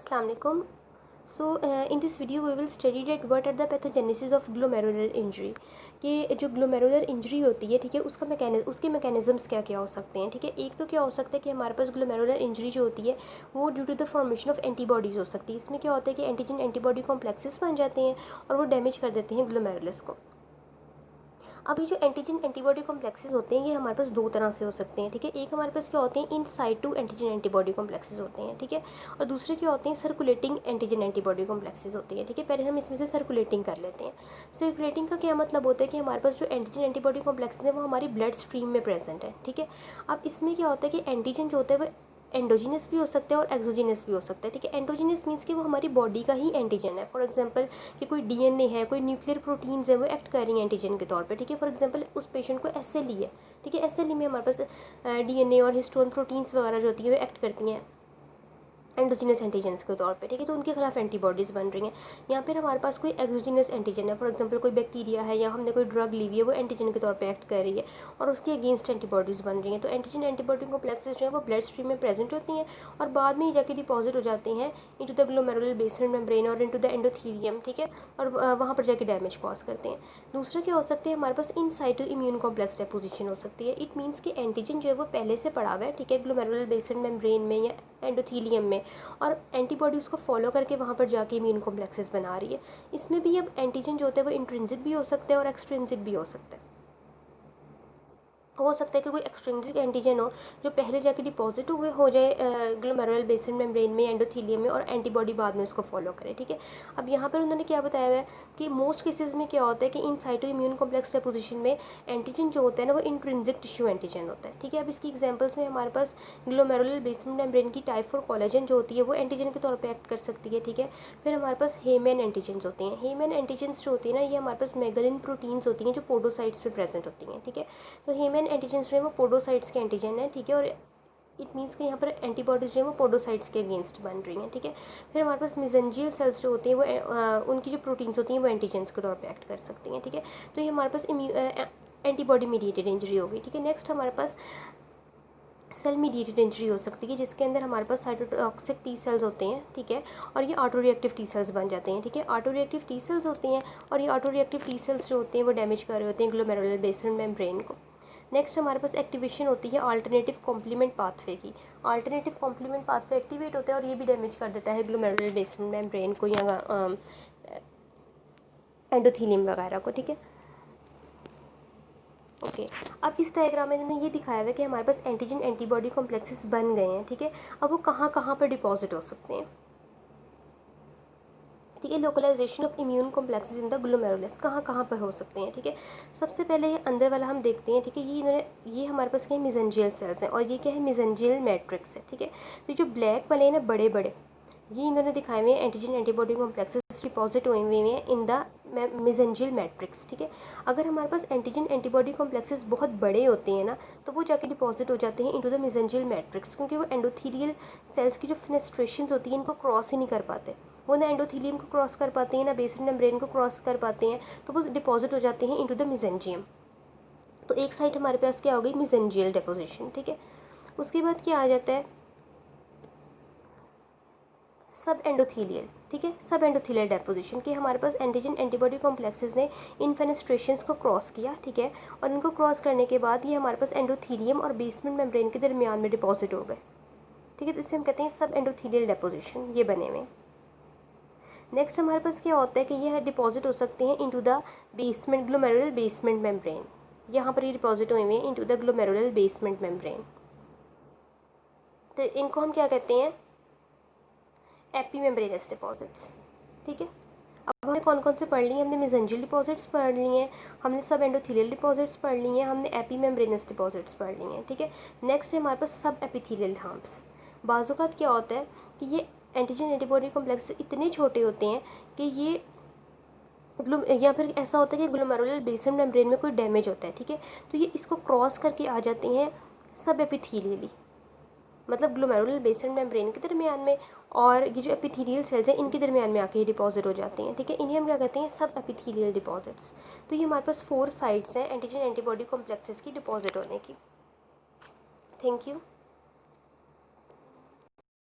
Assalamu alaikum. In this video we will study that what are the pathogenesis of glomerular injury. कि जो glomerular injury होती है, ठीक है, उसके मैकेनिज़म्स क्या क्या हो सकते हैं. ठीक है, एक तो क्या हो सकता है कि हमारे पास ग्लोमेरुलर इंजरी जो होती है वो due to the formation of antibodies हो सकती है. इसमें क्या होता है कि एंटीजन एंटीबॉडी कॉम्प्लेक्सेस बन जाते हैं और वो डैमेज कर देते हैं ग्लोमेरुलस को. अब ये जो एंटीजन एंटीबॉडी कॉम्प्लेक्सेस होते हैं ये हमारे पास दो तरह से हो सकते हैं. ठीक है, एक हमारे पास क्या होते हैं इन साइटू एंटीजन एंटीबॉडी कॉम्प्लेक्सेस होते हैं. ठीक है, और दूसरे क्या होते हैं सर्कुलेटिंग एंटीजन एंटीबॉडी कॉम्प्लेक्सेस होते हैं. ठीक है, पहले हम इसमें से सर्कुलेटिंग कर लेते हैं. सर्कुलेटिंग का क्या मतलब होता है कि हमारे पास जो एंटीजन एंटीबॉडी कॉम्प्लेक्सेस है वो हमारी ब्लड स्ट्रीम में प्रेजेंट है. ठीक है, अब इसमें क्या होता है कि एंटीजन जो होता है वो एंडोजीनस भी हो सकता है और एक्सोजीनस भी हो सकता है. ठीक है, एंडोजीनस मीन्स कि वो हमारी बॉडी का ही एंटीजन है. फॉर एग्जांपल कि कोई डीएनए है, कोई न्यूक्लियर प्रोटीन्स है, वो एक्ट कर रही हैं एंटीजन के तौर पे. ठीक है, फॉर एग्जांपल उस पेशेंट को एसएलई है. ठीक है, एसएलई में हमारे पास डीएनए और हिस्टोन प्रोटीन्स वगैरह जो होती है वो एक्ट करती हैं एंडोजीनस एंटीजन्स के तौर पे. ठीक है, तो उनके खिलाफ एंटीबॉडीज़ बन रही हैं. यहाँ पर हमारे पास कोई एक्सोजीनस एंटीजन है, फॉर एग्जांपल कोई बैक्टीरिया है या हमने कोई ड्रग ली हुई है वो एंटीजन के तौर पे एक्ट कर रही है और उसके अगेंस्ट एंटीबॉडीज़ बन रही हैं. तो एंटीजन एंटीबॉडी कॉम्प्लेक्सेस जो है वो ब्लड स्ट्रीम में प्रेजेंट होती हैं और बाद में ही जाके डिपॉजिट हो जाते हैं into the glomerular basement membrane और इंटू द एंडोथीलियम. ठीक है, और वहाँ पर जाके डैमेज कॉज करते हैं. दूसरा क्या हो सकता है हमारे पास इन साइटो इम्यून कॉम्प्लेक्स डेपोजिशन हो सकती है. इट मीन्स कि एंटीजन जो है वो पहले से पड़ा हुआ है. ठीक है, ग्लोमेरुलर बेसमेंट मेम्ब्रेन में या एंडोथीलियम में, और एंटीबॉडी उसको फॉलो करके वहाँ पर जाके इम्यून कॉम्प्लेक्सेस बना रही है. इसमें भी अब एंटीजन जो होता है वो इंट्रिंसिक भी हो सकता है और एक्सट्रिंसिक भी हो सकता है. कि कोई एक्सट्रिंसिक एंटीजन हो जो पहले जाके डिपॉजिट हुए हो जाए ग्लोमेरुलर बेसमेंट मेम्ब्रेन में एंडोथीलियम में और एंटीबॉडी बाद में उसको फॉलो करे. ठीक है, अब यहाँ पर उन्होंने क्या बताया हुआ है कि मोस्ट केसेस में क्या होता है कि इन साइटो इम्यून कॉम्प्लेक्स डेपोजिशन में एंटीजन जो होता है ना वो इंट्रिंसिक टिश्यू एंटीजन होता है. ठीक है, अब इसकी एग्जाम्पल्स में हमारे पास ग्लोमेरुलर बेसमेंट मेम्ब्रेन की टाइप 4 कोलेजन जो होती है वो एंटीजन के तौर पर एक्ट कर सकती है. ठीक है, फिर हमारे पास हेमन एंटीजन्स होते हैं. हेमन एंटीजन्स जो होती है ना ये हमारे पास मेगलिन प्रोटीन्स होती हैं जो पोडोसाइट्स पे प्रेजेंट होती हैं. ठीक है, तो हेमन एंटीजन्स जो है वो पोडोसाइट्स के एंटीजन है. ठीक है, और इट मीन्स कि यहाँ पर एंटीबॉडीज़ जो है वो पोडोसाइट्स के अगेंस्ट बन रही हैं. ठीक है, फिर हमारे पास मिजेंजियल सेल्स जो होती हैं वो उनकी जो प्रोटीन्स होती हैं वो एंटीजन्स के तौर पे एक्ट कर सकती हैं. ठीक है, तो ये हमारे पास एंटीबॉडी मीडिएटेड इंजरी होगी. ठीक है, नेक्स्ट हमारे पास सेल मीडिएटेड इंजरी हो सकती है जिसके अंदर हमारे पास साइटोटॉक्सिक टी सेल्स होते हैं. ठीक है, और ये ऑटो रिएक्टिव टी सेल्स बन जाते हैं. ठीक है, ऑटो रिएक्टिव टी सेल्स होती हैं और ये ऑटो रिएक्टिव टी सेल्स जो होते हैं वो डैमेज कर रहे होते हैं ग्लोमेरुलर बेसमेंट मेम्ब्रेन को. नेक्स्ट हमारे पास एक्टिवेशन होती है अल्टरनेटिव कॉम्प्लीमेंट पाथवे की. अल्टरनेटिव कॉम्प्लीमेंट पाथवे एक्टिवेट होता है और ये भी डैमेज कर देता है ग्लोमेरुलर बेसमेंट मेम्ब्रेन को या एंडोथीलियम वगैरह को. ठीक है, ओके, अब इस डायग्राम में इन्होंने ये दिखाया हुआ है कि हमारे पास एंटीजन एंटीबॉडी कॉम्प्लेक्सेस बन गए हैं. ठीक है, अब वो कहाँ कहाँ पर डिपॉजिट हो सकते हैं. ठीक है, localisation of immune complexes in the glomerulus कहाँ कहाँ पर हो सकते हैं. ठीक है, सबसे पहले ये अंदर वाला हम देखते हैं. ठीक है, ये हमारे पास क्या है मिजेंजियल सेल्स हैं और ये क्या है मिजेंजियल मैट्रिक्स है. ठीक है, तो जो ब्लैक वाले हैं ना बड़े बड़े ये इन्होंने दिखाए हुए हैं एंटीजन एंटीबॉडी कॉम्प्लेक्सेस डिपॉजिट हुए हुए हैं इन द मिजेंजियल मैट्रिक्स. ठीक है, अगर हमारे पास एंटीजन एंटीबॉडी कॉम्प्लेक्सेस बहुत बड़े होते हैं ना तो वो जाके डिपॉजिट हो जाते हैं इनटू द मिजेंजियल मैट्रिक्स क्योंकि वो एंडोथीलियल सेल्स की जो फेनेस्ट्रेशंस होती हैं इनको क्रॉस ही नहीं कर पाते. वो ना एंडोथीलियम को क्रॉस कर पाते हैं ना बेसमेंट मेम्ब्रेन को क्रॉस कर पाते हैं, तो वो डिपॉजिट हो जाते हैं इनटू द मिजेंजियम. तो एक साइड हमारे पास क्या हो गई मिजेंजियल डेपोजिशन. ठीक है, उसके बाद क्या आ जाता है सब एंडोथीलियल. ठीक है, सब एंडोथीलियल डेपोजिशन कि हमारे पास एंटीजन एंटीबॉडी कॉम्प्लेक्सेस ने इन फेनेस्ट्रेशंस को क्रॉस किया. ठीक है, और इनको क्रॉस करने के बाद ये हमारे पास एंडोथीलियम और बेसमेंट मेम्ब्रेन के दरमियान में डिपॉजिट हो गए. ठीक है, तो इसे हम कहते हैं सब एंडोथीलियल डेपोजिशन. ये बने हुए. नेक्स्ट हमारे पास क्या होता है कि यह डिपॉजिट हो सकते हैं into the basement glomerular basement membrane. यहाँ पर ये डिपॉजिट हुए हैं into the glomerular basement membrane. तो इनको हम क्या कहते हैं एपीमेम्ब्रेनस डिपॉजिट्स. ठीक है, अब हमने कौन कौन से पढ़ लिए हमने मेसेंजियल डिपॉजिट्स पढ़ लिए हैं, हमने सब एंडोथीलियल डिपॉजिट्स पढ़ लिए हैं, हमने एपीमेम्ब्रेनस डिपॉजिट्स पढ़ लिए हैं. ठीक है, नेक्स्ट है हमारे पास सब एपिथेलियल हम्प्स. बाज़ क्या होता है कि ये एंटीजन एंटीबॉडी कॉम्प्लेक्स इतने छोटे होते हैं कि ये या फिर ऐसा होता है कि ग्लोमेरुलर बेसमेंट मेम्ब्रेन में कोई डैमेज होता है. ठीक है, तो ये इसको क्रॉस करके आ जाते हैं सब एपिथेलियली, मतलब ग्लोमेरुलर बेसमेंट मेम्ब्रेन के दरमियान में और ये जो एपिथेलियल सेल्स हैं इनके दरमियान में आके ये डिपॉजिट हो जाते हैं. ठीक है, इन्हें हम क्या कहते हैं सब एपिथेलियल डिपॉजिट्स. तो ये हमारे पास 4 साइट्स हैं एंटीजन एंटीबॉडी कॉम्प्लेक्सेस की डिपॉजिट होने की. Thank you.